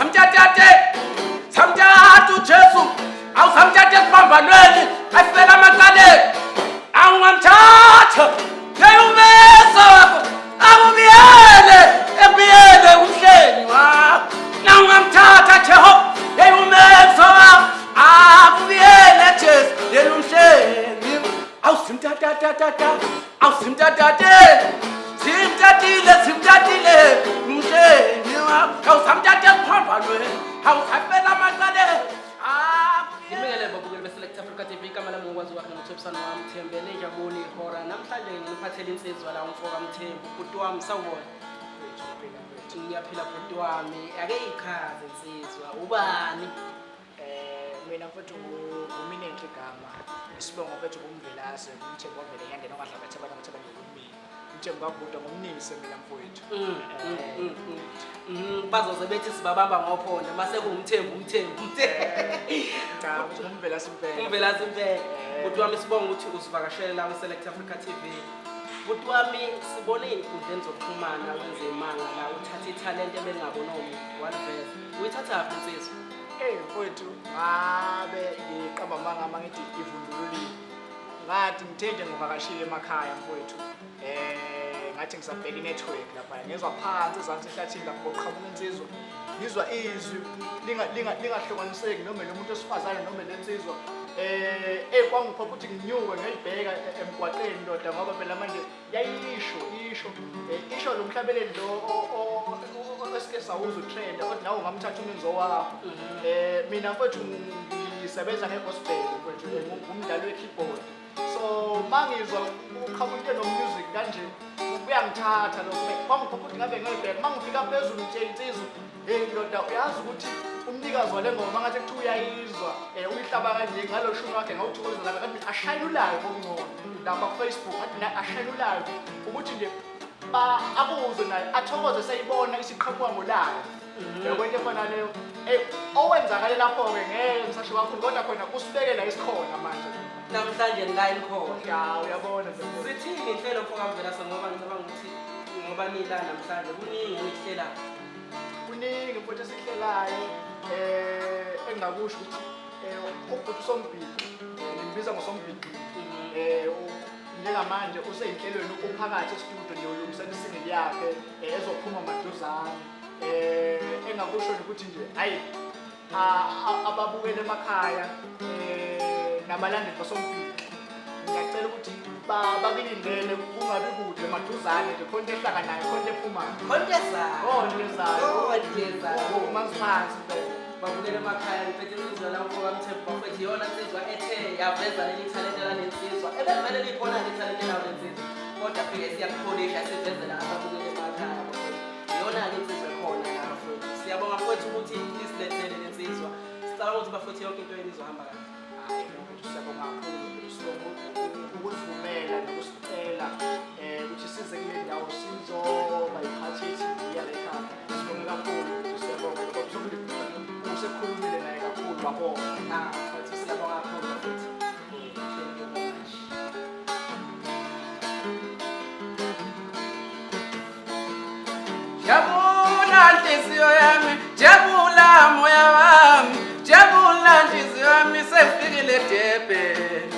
samthathe samthatha uJesu awusamthathe esibambanweni asifela amaqaleni awungamthatha ngeyumesa wakho akubiyele ebiyele umhleni wakho nawungamthatha Jehova ngeyumesa wakho akubiyele Jesu yelumhleni awusimthatha awusimthatha simtatile umhleni wakho awusamthatha esibambanweni awusafela amaqaleni Ngibingelele babukeli beSelect Africa TV igama lami ngokwazi wakhe noThobisana wami Thembele Njabuni ihora namhlanje ngiphathele insizwa la umfoka Mthembu bhuti wami sawubona ngiyaphila bhuti wami ake ikhaze insizwa ubani mina mfowethu nguminenhle igama isibongo mfowethu kumvelase umthembu wavele yangena ongadlabathe abantu abathanda ngokumina umthembu kabhuda ngomningi semina mfowethu bazoze bethi sibabamba ngophondo mase kungumthembu cha umvelase impela umvelase impela bhuti wami sibonga ukuthi usivakashele la kwiSelect Africa TV bhuti wami sibone inkundleni zokuxhumana wenze imanga la uthatha italent ebelingabona umuntu waliveza uyithatha aphi insizwa mfowethu ngabe ngiqamba amanga mangithi ivundululile ngathi ngithenje ngivakashile emakhaya mfowethu ngathi ngisabheka inetwork lapha ngezwa phansi ezansi ehlathini lapho qoqhamuka insizwa ngizwa izwi lingahlukaniseki noma lo muntu osifazane noma lensizwa kwangipha ukuthi nginyuke ngiyibheka emgwaqeni ndoda ngoba phela manje yayisho lo mhlabeleli lo esike sawuza utrend kodwa nawe ungamthatha umenzo wakho mina mfowethu ngisebenza ngegospel mfowethu ngumdlali wekeyboard so mangizwa uqhamuke no music kanje uyangithatha lo kwangipha ukuthi ngabe ngiyibheka mangifika phezulu nje insizwa ndoda uyazi ukuthi umnikazi wale ngoma ngathi kuthi uyayizwa uyihlaba kanje ngalo shumi wakhe ngawuthokozela kanti ashayinulayo ngokungcono lapha ku Facebook ngathi ashayinulayo ukuthi nje abuze naye athokoze sayibona isiqhamuka ngolayo kwento efana leyo owenzakala lapho ke ngeke ngisasho kakhulu kodwa khona usibekela isikhona manje namhlanje line khona ya uyabona sithini inhlelo mfoka Mvelase ngoba ngicabanga ukuthi ngoba nila namhlanje kuningi enihlela kuningi mfowethu esihlelayo engakusho ukuthi ubhuti Sombhidi ngimbiza ngoSombhidi njengamanje useyinhlelweni uphakathi estudio niyolungisela isingili yakhe ezophuma maduzane engakusho ukuthi nje hayi ababukele emakhaya nabalandeli baSombhidi ngiyacela ukuthi babilindele kungabi kude maduzane nje khonto ehlanganayo khonto ephumayo khonto manziphansi babukele emakhaya ngiphethe insizwa la umfoka Mthembu bafethu yona insizwa ethe yaveza leli talent la lensizwa ebevele likhona le talent la lensizwa kodwa phike siyakukholisha sivezela ababukele emakhaya yona le insizwa ekhona la bafethu siyabonga mfowethu ukuthi isilethele lensizwa sicela ukuthi bafethu yonke into enizohamba kahle hayi mfowethu siyabonga kakhulu ukuvumela nokusicela ukuthi size kule ndawo sizoba iphathi yeTV yala ekhaya sibonga kakhulu siyabonga ngoba usekhulumile naye kakhulu wabonga mfowethu siyabonga kakhulu mfowethu Jabula nhliziyo yami jabula moya wami jabula nhliziyo yami sefikile Durban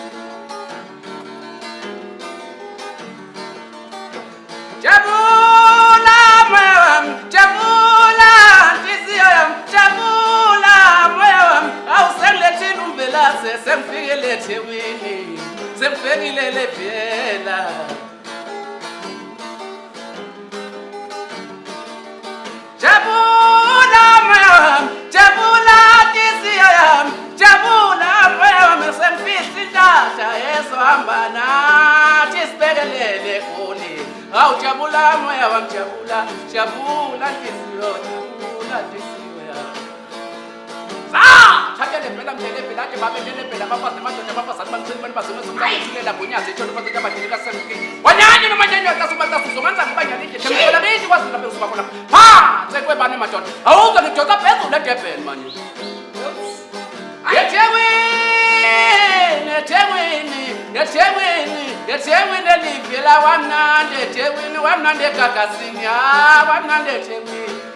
jabula moya wami jabula nhliziyo yami jabula moya wami awusengilethile uMvelase sengifikile eThekwini sengifikile leBhela jabula moya wami jabula nhliziyo yami jabula moya wami sengifihla inhlanhla ezohamba nathi sibhekelele kude awu jabula moya wami jabula nhliziyo yami thathele phela mdelebhe lade babelelebhe labafazi amadoda abafazane bamthini bani bazimezomlakuthelela gonyazi etshono bazeka badini kasemkeni wanyanye nomanyanyotasumatasusonganza ngibanyana idlephela lithi kwazila phezuba khona phansi kwebani madoda awuze nidosa phezulu eDurban manje eThekwini elivela wamnandi eThekwini wamnandi eGagasini wamnandi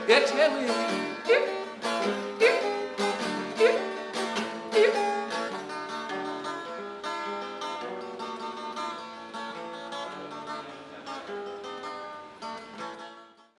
eThekwini